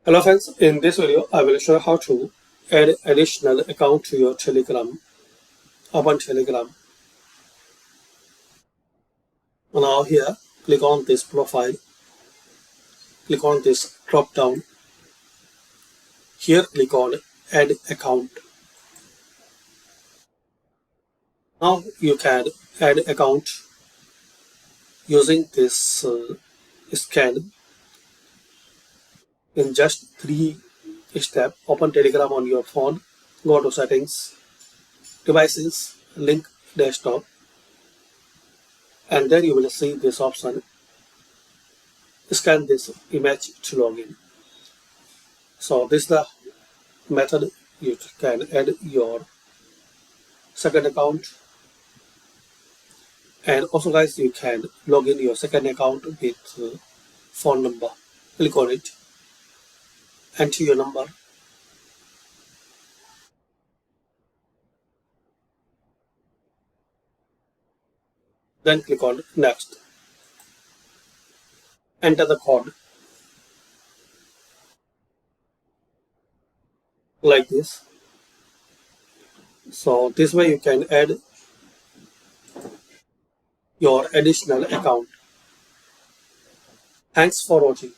Hello friends, in this video I will show how to add additional account to your Telegram. Open Telegram. Now here, click on this profile, click on this drop down. Here click on add account. Now you can add account using this scan in just 3 steps. Open Telegram on your phone, go to settings, devices, link desktop, and then you will see this option. Scan this image to login. So this is the method you can add your second account, and also guys you can log in your second account with phone number. Click on it, enter your number, then click on next, enter the code like this. So this way you can add your additional account. Thanks for watching.